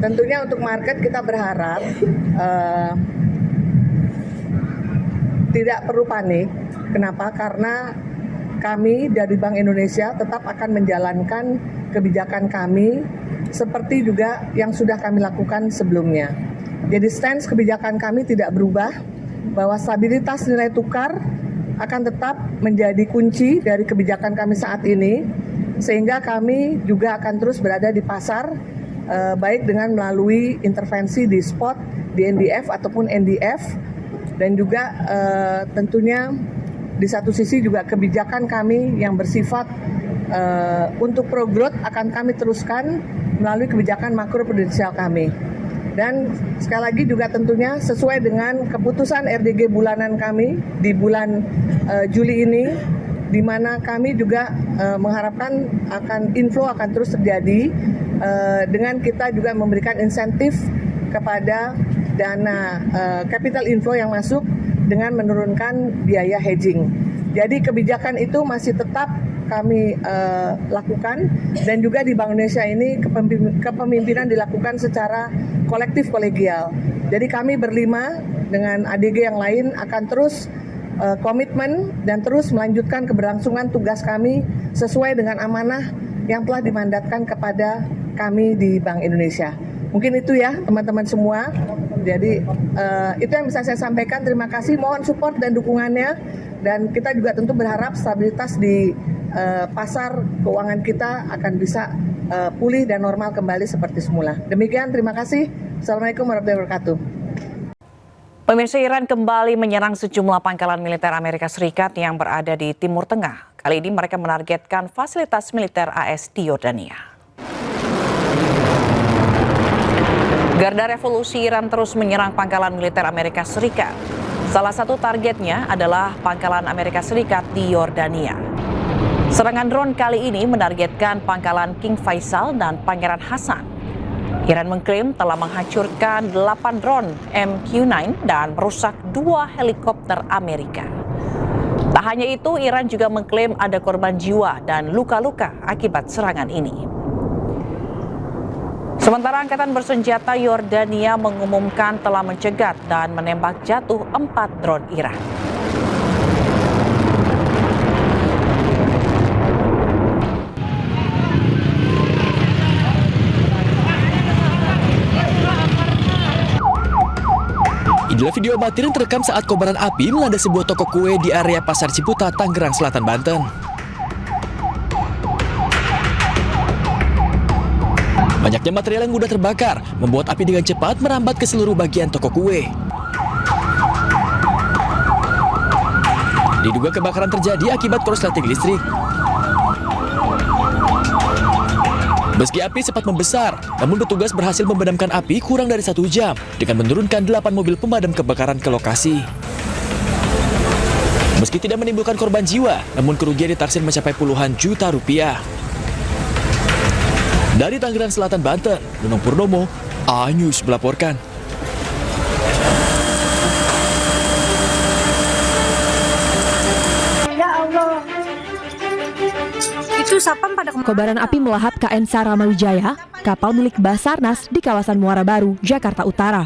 Tentunya untuk market kita berharap tidak perlu panik. Kenapa? Karena kami dari Bank Indonesia tetap akan menjalankan kebijakan kami seperti juga yang sudah kami lakukan sebelumnya. Jadi stance kebijakan kami tidak berubah, bahwa stabilitas nilai tukar akan tetap menjadi kunci dari kebijakan kami saat ini, sehingga kami juga akan terus berada di pasar, baik dengan melalui intervensi di spot, di NDF ataupun NDF, dan juga tentunya di satu sisi juga kebijakan kami yang bersifat untuk pro growth akan kami teruskan melalui kebijakan makro prudensial kami. Dan sekali lagi juga tentunya sesuai dengan keputusan RDG bulanan kami di bulan Juli ini, di mana kami juga mengharapkan inflow akan terus terjadi dengan kita juga memberikan insentif kepada dana capital inflow yang masuk dengan menurunkan biaya hedging. Jadi kebijakan itu masih tetap kami lakukan, dan juga di Bank Indonesia ini kepemimpinan dilakukan secara kolektif kolegial. Jadi kami berlima dengan ADG yang lain akan terus komitmen dan terus melanjutkan keberlangsungan tugas kami sesuai dengan amanah yang telah dimandatkan kepada kami di Bank Indonesia. Mungkin itu ya teman-teman semua. Jadi itu yang bisa saya sampaikan. Terima kasih, mohon support dan dukungannya. Dan kita juga tentu berharap stabilitas di pasar keuangan kita akan bisa pulih dan normal kembali seperti semula. Demikian, terima kasih. Assalamualaikum warahmatullahi wabarakatuh. Pemirsa, Iran kembali menyerang sejumlah pangkalan militer Amerika Serikat yang berada di Timur Tengah. Kali ini mereka menargetkan fasilitas militer AS di Yordania. Garda Revolusi Iran terus menyerang pangkalan militer Amerika Serikat. Salah satu targetnya adalah pangkalan Amerika Serikat di Yordania. Serangan drone kali ini menargetkan pangkalan King Faisal dan Pangeran Hasan. Iran mengklaim telah menghancurkan 8 drone MQ-9 dan merusak 2 helikopter Amerika. Tak hanya itu, Iran juga mengklaim ada korban jiwa dan luka-luka akibat serangan ini. Sementara Angkatan Bersenjata Yordania mengumumkan telah mencegat dan menembak jatuh 4 drone Iran. Inilah video amatir yang terekam saat kobaran api melanda sebuah toko kue di area Pasar Ciputat, Tangerang Selatan, Banten. Banyaknya material yang mudah terbakar membuat api dengan cepat merambat ke seluruh bagian toko kue. Diduga kebakaran terjadi akibat korsleting listrik. Meski api sempat membesar, namun petugas berhasil memadamkan api kurang dari 1 jam dengan menurunkan 8 mobil pemadam kebakaran ke lokasi. Meski tidak menimbulkan korban jiwa, namun kerugian ditaksir mencapai puluhan juta rupiah. Dari Tangerang Selatan, Banten, Nunung Purnomo, A-News melaporkan. Kobaran api melahap KN Saramawijaya, kapal milik Basarnas di kawasan Muara Baru, Jakarta Utara.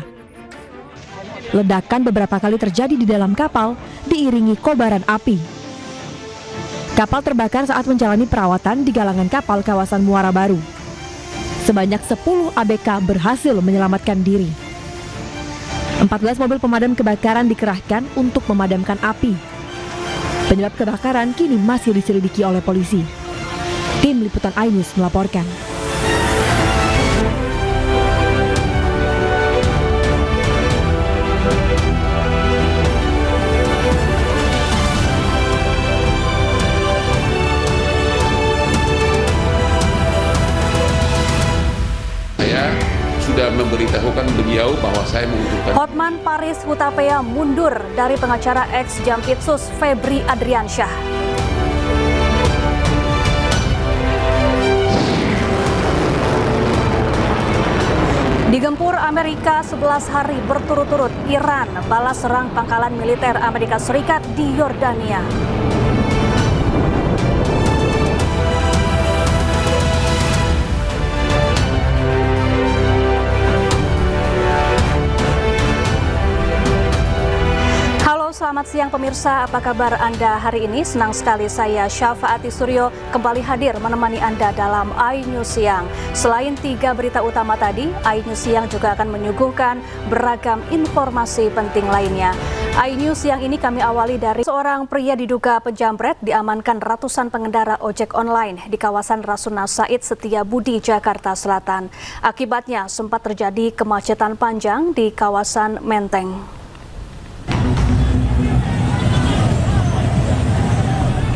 Ledakan beberapa kali terjadi di dalam kapal, diiringi kobaran api. Kapal terbakar saat menjalani perawatan di galangan kapal kawasan Muara Baru. Sebanyak 10 ABK berhasil menyelamatkan diri. 14 mobil pemadam kebakaran dikerahkan untuk memadamkan api. Penyebab kebakaran kini masih diselidiki oleh polisi. Tim Liputan A-News melaporkan. Saya sudah memberitahukan beliau bahwa saya membutuhkan. Hotman Paris Hutapea mundur dari pengacara ex Jampitsus Febri Adriansyah. Digempur Amerika 11 hari berturut-turut, Iran balas serang pangkalan militer Amerika Serikat di Yordania. siang pemirsa, apa kabar Anda hari ini? Senang sekali saya Syafaati Suryo kembali hadir menemani Anda dalam iNews Siang. Selain 3 berita utama tadi, iNews Siang juga akan menyuguhkan beragam informasi penting lainnya. iNews Siang ini kami awali dari seorang pria diduga penjamret diamankan ratusan pengendara ojek online di kawasan Rasuna Said Setiabudi, Jakarta Selatan. Akibatnya sempat terjadi kemacetan panjang di kawasan Menteng.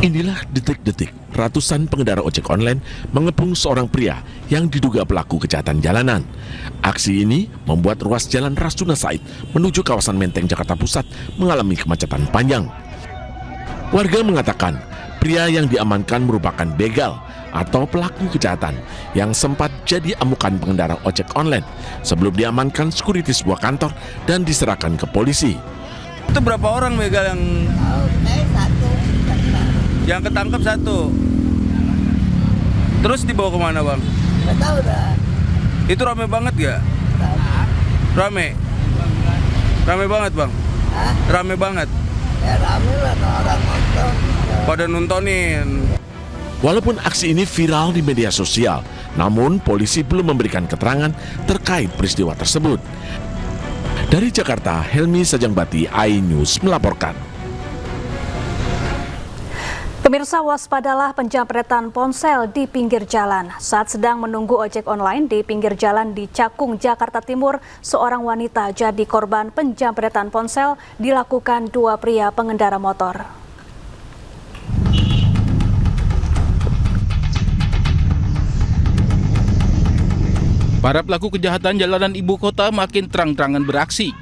Inilah detik-detik ratusan pengendara ojek online mengepung seorang pria yang diduga pelaku kejahatan jalanan. Aksi ini membuat ruas jalan Rasuna Said menuju kawasan Menteng, Jakarta Pusat mengalami kemacetan panjang. Warga mengatakan pria yang diamankan merupakan begal atau pelaku kejahatan yang sempat jadi amukan pengendara ojek online sebelum diamankan security sebuah kantor dan diserahkan ke polisi. Itu berapa orang begal yang ketangkep 1? Terus dibawa kemana bang? Nggak tahu dah. Itu rame banget gak? Rame banget bang? Hah? Rame banget? Ya rame lah orang nonton. Pada nontonin. Walaupun aksi ini viral di media sosial, namun polisi belum memberikan keterangan terkait peristiwa tersebut. Dari Jakarta, Helmi Sajangbati, iNews melaporkan. Pemirsa, waspadalah penjamretan ponsel di pinggir jalan. Saat sedang menunggu ojek online di pinggir jalan di Cakung, Jakarta Timur, seorang wanita jadi korban penjamretan ponsel dilakukan 2 pria pengendara motor. Para pelaku kejahatan jalanan ibu kota makin terang-terangan beraksi.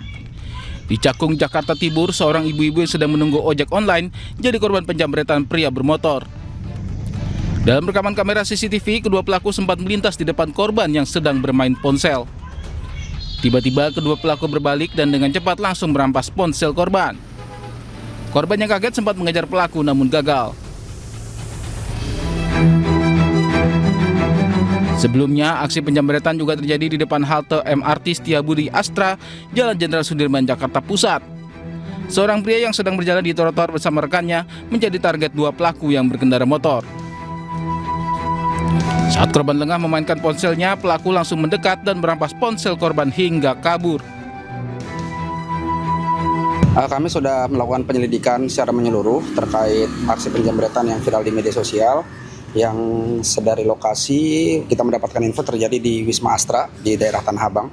Di Cakung, Jakarta Timur, seorang ibu-ibu yang sedang menunggu ojek online jadi korban penjamretan pria bermotor. Dalam rekaman kamera CCTV, kedua pelaku sempat melintas di depan korban yang sedang bermain ponsel. Tiba-tiba kedua pelaku berbalik dan dengan cepat langsung merampas ponsel korban. Korban yang kaget sempat mengejar pelaku namun gagal. Sebelumnya, aksi penjamretan juga terjadi di depan halte MRT Setiabudi Astra, Jalan Jenderal Sudirman, Jakarta Pusat. Seorang pria yang sedang berjalan di trotoar bersama rekannya menjadi target 2 pelaku yang berkendara motor. Saat korban lengah memainkan ponselnya, pelaku langsung mendekat dan merampas ponsel korban hingga kabur. Kami sudah melakukan penyelidikan secara menyeluruh terkait aksi penjamretan yang viral di media sosial. Yang sedari lokasi kita mendapatkan info terjadi di Wisma Astra di daerah Tanah Abang.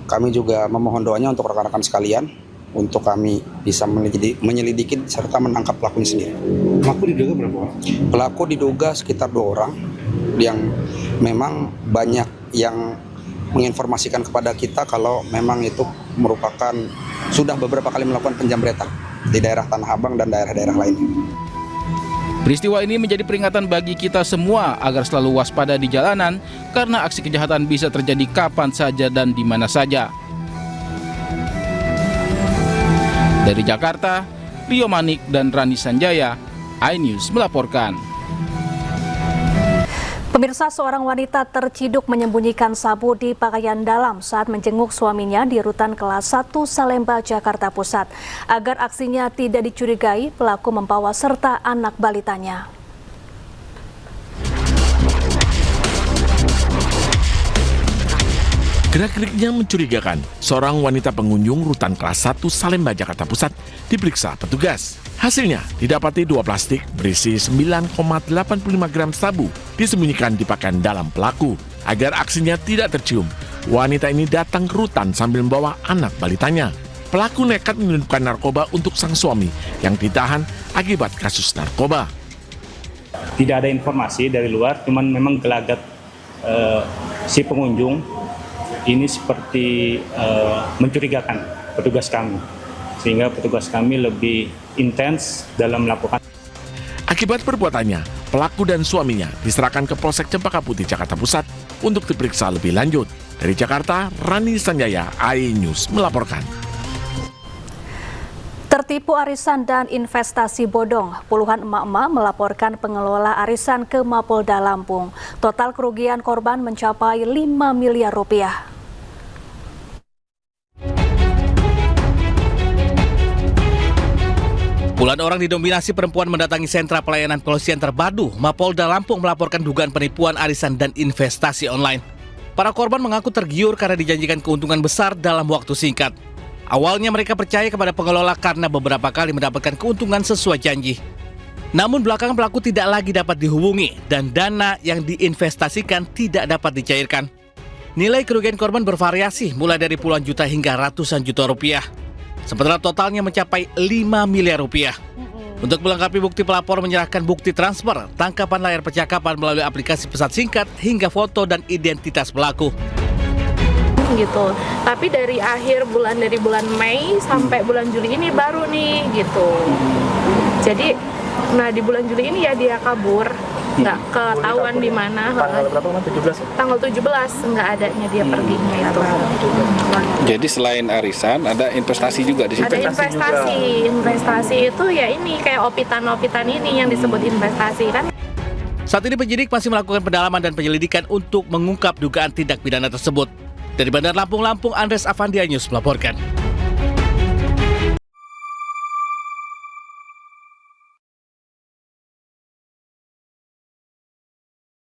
Kami juga memohon doanya untuk rekan-rekan sekalian untuk kami bisa menyelidiki serta menangkap pelakunya sendiri. Pelaku diduga berapa orang? Pelaku diduga sekitar 2 orang yang memang banyak yang menginformasikan kepada kita kalau memang itu merupakan sudah beberapa kali melakukan penjamretan di daerah Tanah Abang dan daerah-daerah lainnya. Peristiwa ini menjadi peringatan bagi kita semua agar selalu waspada di jalanan karena aksi kejahatan bisa terjadi kapan saja dan di mana saja. Dari Jakarta, Rio Manik dan Rani Sanjaya, iNews melaporkan. Pemirsa, seorang wanita terciduk menyembunyikan sabu di pakaian dalam saat menjenguk suaminya di rutan kelas 1 Salemba, Jakarta Pusat. Agar aksinya tidak dicurigai, pelaku membawa serta anak balitanya. Gerak-geriknya mencurigakan. Seorang wanita pengunjung rutan kelas 1 Salemba, Jakarta Pusat diperiksa petugas. Hasilnya didapati 2 plastik berisi 9,85 gram sabu disembunyikan di pakaian dalam pelaku. Agar aksinya tidak tercium, wanita ini datang ke rutan sambil membawa anak balitanya. Pelaku nekat menyelundupkan narkoba untuk sang suami yang ditahan akibat kasus narkoba. Tidak ada informasi dari luar, cuman memang gelagat si pengunjung ini seperti mencurigakan petugas kami, sehingga petugas kami lebih intens dalam melakukan. Akibat perbuatannya, pelaku dan suaminya diserahkan ke Polsek Cempaka Putih, Jakarta Pusat untuk diperiksa lebih lanjut. Dari Jakarta, Rani Sanjaya, iNews melaporkan. Tertipu arisan dan investasi bodong, puluhan emak-emak melaporkan pengelola arisan ke Mapolda Lampung. Total kerugian korban mencapai 5 miliar rupiah. Puluhan orang didominasi perempuan mendatangi sentra pelayanan polisian terpadu Mapolda Lampung melaporkan dugaan penipuan arisan dan investasi online. Para korban mengaku tergiur karena dijanjikan keuntungan besar dalam waktu singkat. Awalnya mereka percaya kepada pengelola karena beberapa kali mendapatkan keuntungan sesuai janji. Namun belakangan pelaku tidak lagi dapat dihubungi dan dana yang diinvestasikan tidak dapat dicairkan. Nilai kerugian korban bervariasi mulai dari puluhan juta hingga ratusan juta rupiah. Sementara totalnya mencapai 5 miliar rupiah. Untuk melengkapi bukti, pelapor menyerahkan bukti transfer, tangkapan layar percakapan melalui aplikasi pesan singkat, hingga foto dan identitas pelaku. Gitu. Tapi dari bulan Mei sampai bulan Juli ini baru nih gitu. Jadi, di bulan Juli ini ya dia kabur. Nggak ketahuan di mana. Tanggal berapa? 17? Tanggal 17 nggak adanya dia perginya itu. Jadi selain arisan ada investasi juga di situ. Ada investasi itu ya ini kayak opitan ini yang disebut investasi kan. Saat ini penyidik masih melakukan pendalaman dan penyelidikan untuk mengungkap dugaan tindak pidana tersebut. Dari Bandar Lampung, Andres Avandia News melaporkan.